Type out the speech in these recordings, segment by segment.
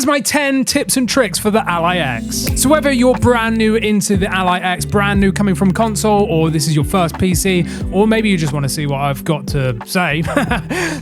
Here's my 10 tips and tricks for the Ally X. So whether you're brand new into the Ally X, brand new coming from console, or this is your first PC, or maybe you just want to see what I've got to say,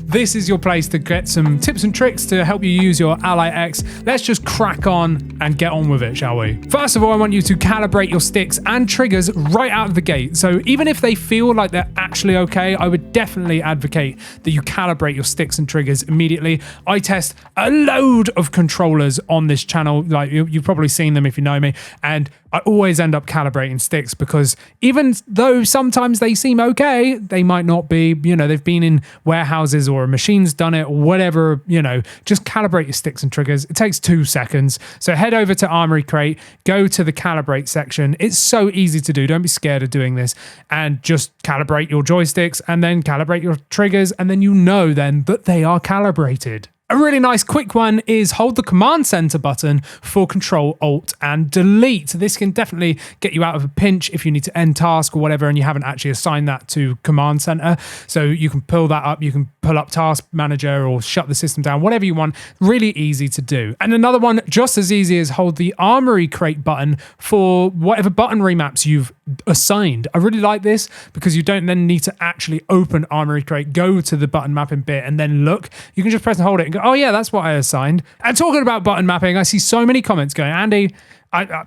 this is your place to get some tips and tricks to help you use your Ally X. Let's just crack on and get on with it, shall we? First of all, I want you to calibrate your sticks and triggers right out of the gate. So even if they feel like they're actually okay, I would definitely advocate that you calibrate your sticks and triggers immediately. I test a load of controllers on this channel, like you've probably seen them if you know me, and I always end up calibrating sticks because even though sometimes they seem okay, they might not be, they've been in warehouses or a machine's done it or whatever, just calibrate your sticks and triggers. It takes 2 seconds. So head over to Armory Crate, go to the calibrate section. It's so easy to do. Don't be scared of doing this, and just calibrate your joysticks and then calibrate your triggers, and then then that they are calibrated. A really nice quick one is hold the command center button for Control, Alt, and Delete. This can definitely get you out of a pinch if you need to end task or whatever and you haven't actually assigned that to command center. So you can pull that up, you can pull up Task Manager or shut the system down, whatever you want. Really easy to do. And another one just as easy is hold the Armory Crate button for whatever button remaps you've assigned. I really like this because you don't then need to actually open Armory Crate, go to the button mapping bit and then look. You can just press and hold it and go, oh yeah, that's what I assigned. And talking about button mapping, I see so many comments going, Andy,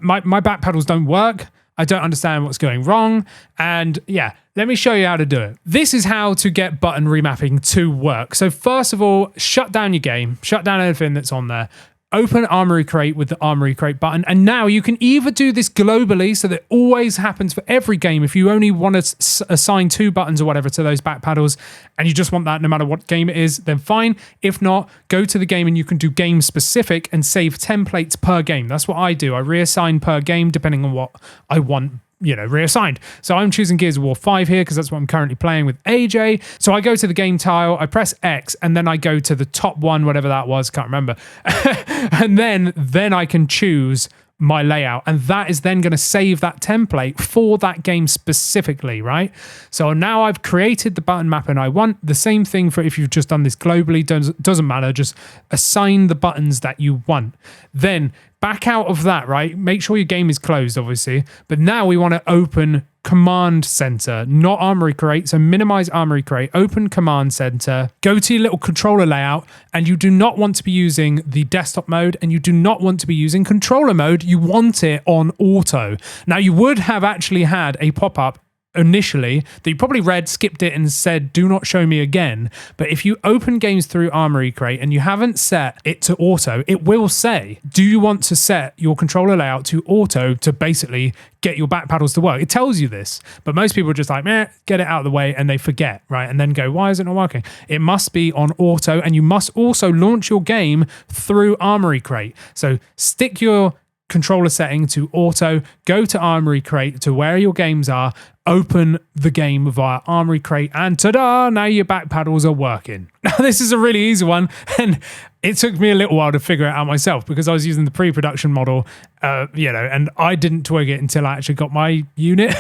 my back pedals don't work. I don't understand what's going wrong. And yeah, let me show you how to do it. This is how to get button remapping to work. So first of all, shut down your game, shut down everything that's on there. Open Armory Crate with the Armory Crate button. And now you can either do this globally so that it always happens for every game. If you only want to assign 2 buttons or whatever to those back paddles and you just want that no matter what game it is, then fine. If not, go to the game and you can do game specific and save templates per game. That's what I do. I reassign per game depending on what I want reassigned. So I'm choosing Gears of War 5 here because that's what I'm currently playing with AJ. So I go to the game tile, I press X, and then I go to the top one, whatever that was, can't remember. And then I can choose my layout, and that is then going to save that template for that game specifically, right? So now I've created the button mapping I want. The same thing for if you've just done this globally, doesn't matter, just assign the buttons that you want. Then back out of that, right? Make sure your game is closed, obviously, but now we want to open Command Center, not Armory Crate. So minimize Armory Crate, open Command Center, go to your little controller layout, and you do not want to be using the desktop mode and you do not want to be using controller mode. You want it on auto. Now you would have actually had a pop-up initially that you probably read, skipped it and said do not show me again, but if you open games through Armory Crate and you haven't set it to auto, it will say, do you want to set your controller layout to auto to basically get your back paddles to work? It tells you this, but most people are just like, get it out of the way, and they forget, right? And then go, why is it not working? It must be on auto, and you must also launch your game through Armory Crate. So stick your controller setting to auto, go to Armory Crate to where your games are, open the game via Armory Crate, and ta-da, now your back paddles are working. Now this is a really easy one, and it took me a little while to figure it out myself because I was using the pre-production model, and I didn't twig it until I actually got my unit.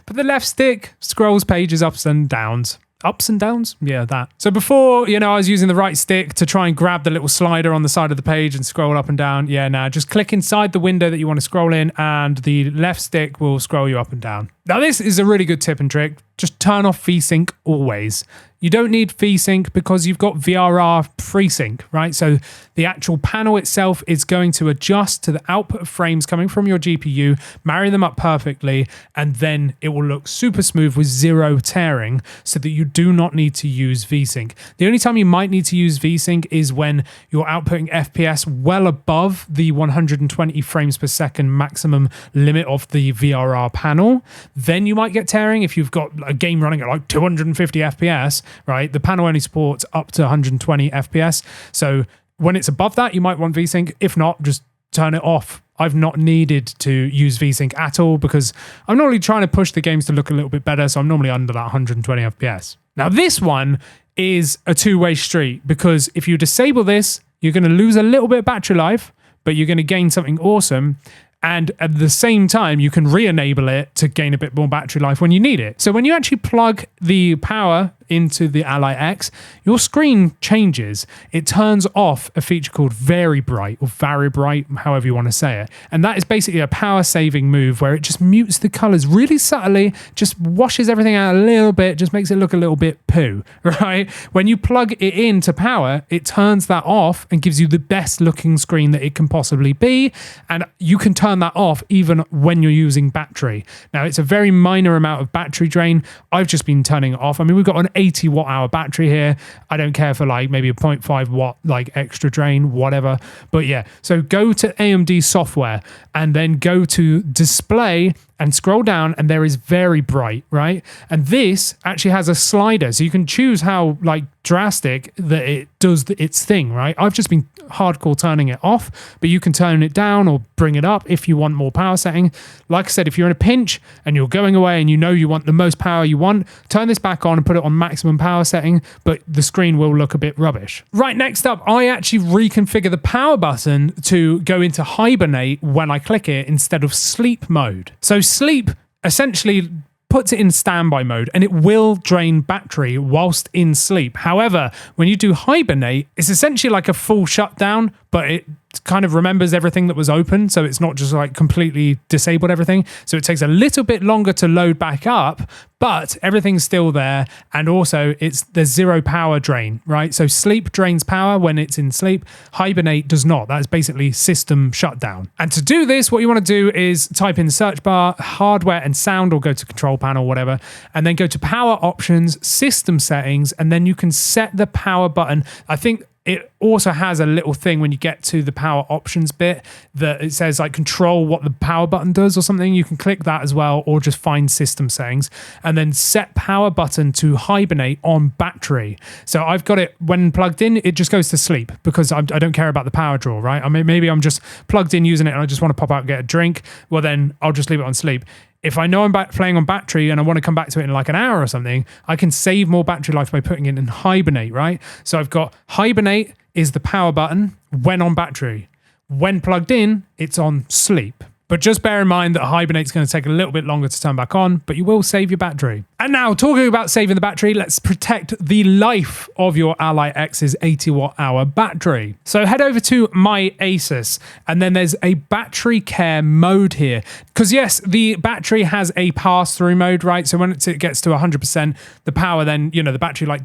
But the left stick scrolls pages ups and downs. Ups and downs? Yeah, that. So before, I was using the right stick to try and grab the little slider on the side of the page and scroll up and down. Yeah, now just click inside the window that you want to scroll in and the left stick will scroll you up and down. Now this is a really good tip and trick. Just turn off VSync always. You don't need VSync because you've got VRR FreeSync, right? So the actual panel itself is going to adjust to the output of frames coming from your GPU, marry them up perfectly, and then it will look super smooth with 0 tearing so that you do not need to use VSync. The only time you might need to use VSync is when you're outputting FPS well above the 120 frames per second maximum limit of the VRR panel. Then you might get tearing if you've got a game running at like 250 FPS, right? The panel only supports up to 120 FPS. So when it's above that, you might want VSync. If not, just turn it off. I've not needed to use VSync at all because I'm normally trying to push the games to look a little bit better. So I'm normally under that 120 FPS. Now this one is a two-way street because if you disable this, you're going to lose a little bit of battery life, but you're going to gain something awesome. And at the same time, you can re-enable it to gain a bit more battery life when you need it. So when you actually plug the power into the Ally X, your screen changes. It turns off a feature called Very Bright or Very Bright, however you want to say it. And that is basically a power saving move where it just mutes the colors really subtly, just washes everything out a little bit, just makes it look a little bit poo, right? When you plug it into power, it turns that off and gives you the best looking screen that it can possibly be. And you can turn that off even when you're using battery. Now, it's a very minor amount of battery drain. I've just been turning it off. I mean, we've got an 80 watt hour battery here. I don't care for like maybe a 0.5 watt like extra drain, whatever. But yeah, so go to AMD software and then go to display and scroll down, and there is Very Bright, right? And this actually has a slider, so you can choose how like drastic that it does its thing, right? I've just been hardcore turning it off, but you can turn it down or bring it up if you want more power setting. Like I said, if you're in a pinch and you're going away and you know you want the most power you want, turn this back on and put it on maximum power setting, but the screen will look a bit rubbish. Right, next up, I actually reconfigure the power button to go into hibernate when I click it instead of sleep mode. So sleep essentially puts it in standby mode and it will drain battery whilst in sleep. However, when you do hibernate, it's essentially like a full shutdown, but it kind of remembers everything that was open, so it's not just like completely disabled everything. So it takes a little bit longer to load back up, but everything's still there, and also there's zero power drain, right? So sleep drains power when it's in sleep, hibernate does not. That's basically system shutdown. And to do this, what you want to do is type in the search bar hardware and sound, or go to control panel, whatever, and then go to power options, system settings, and then you can set the power button. I think it also has a little thing when you get to the power options bit that it says like control what the power button does or something. You can click that as well, or just find system settings and then set power button to hibernate on battery. So I've got it when plugged in, it just goes to sleep because I don't care about the power draw, right? I mean, maybe I'm just plugged in using it and I just want to pop out and get a drink. Well, then I'll just leave it on sleep. If I know I'm playing on battery and I want to come back to it in like an hour or something, I can save more battery life by putting it in hibernate, right? So I've got hibernate is the power button when on battery. When plugged in, it's on sleep. But just bear in mind that hibernate's going to take a little bit longer to turn back on, but you will save your battery. And now, talking about saving the battery, let's protect the life of your Ally X's 80 watt hour battery. So head over to My ASUS, and then there's a battery care mode here. Because yes, the battery has a pass-through mode, right? So when it gets to 100%, the power then, the battery like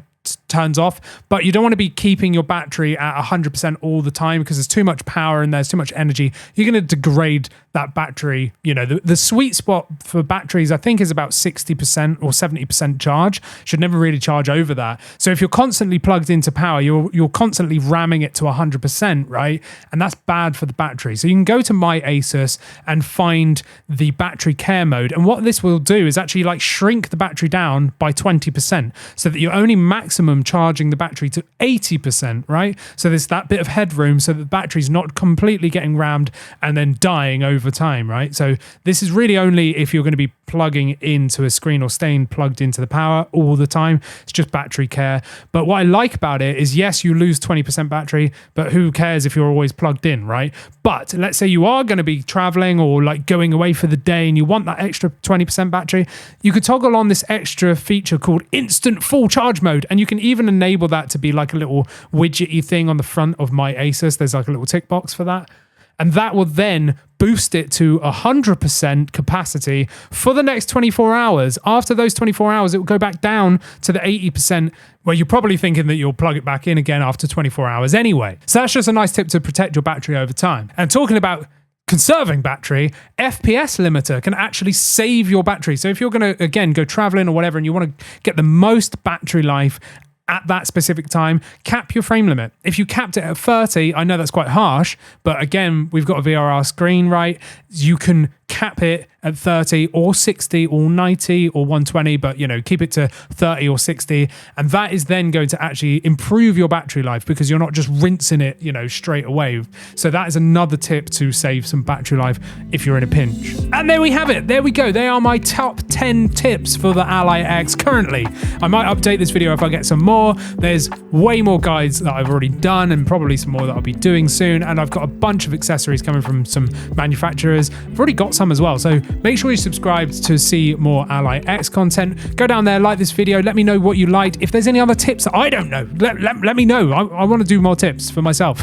turns off, but you don't want to be keeping your battery at 100% all the time because there's too much power and there's too much energy. You're going to degrade that battery. The sweet spot for batteries, I think, is about 60% or 70% charge. Should never really charge over that. So if you're constantly plugged into power, you're constantly ramming it to 100%, right? And that's bad for the battery. So you can go to My ASUS and find the battery care mode. And what this will do is actually like shrink the battery down by 20% so that you're only maximum charging the battery to 80%, right? So there's that bit of headroom so that the battery's not completely getting rammed and then dying over time, right? So this is really only if you're going to be plugging into a screen or staying plugged into the power all the time. It's just battery care. But what I like about it is, yes, you lose 20% battery, but who cares if you're always plugged in, right? But let's say you are going to be traveling or like going away for the day and you want that extra 20% battery, you could toggle on this extra feature called instant full charge mode. And you can even enable that to be like a little widgety thing on the front of My ASUS. There's like a little tick box for that. And that will then boost it to 100% capacity for the next 24 hours. After those 24 hours, it will go back down to the 80%, where you're probably thinking that you'll plug it back in again after 24 hours anyway. So that's just a nice tip to protect your battery over time. And talking about conserving battery, FPS limiter can actually save your battery. So if you're going to, again, go traveling or whatever, and you want to get the most battery life at that specific time, cap your frame limit. If you capped it at 30, I know that's quite harsh, but again, we've got a VRR screen, right? You can cap it at 30 or 60 or 90 or 120, but keep it to 30 or 60, and that is then going to actually improve your battery life because you're not just rinsing it straight away. So that is another tip to save some battery life if you're in a pinch. And there we have it. There we go. They are my top 10 tips for the Ally X currently. I might update this video if I get some more. There's way more guides that I've already done and probably some more that I'll be doing soon, and I've got a bunch of accessories coming from some manufacturers. I've already got some as well. So make sure you subscribe to see more Ally X content. Go down there, like this video, let me know what you liked. If there's any other tips that I don't know, let me know. I want to do more tips for myself.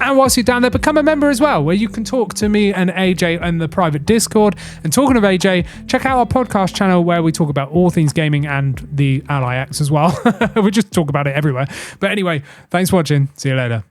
And whilst you're down there, become a member as well, where you can talk to me and AJ in the private Discord. And talking of AJ, check out our podcast channel where we talk about all things gaming and the Ally X as well. We just talk about it everywhere. But anyway, thanks for watching. See you later.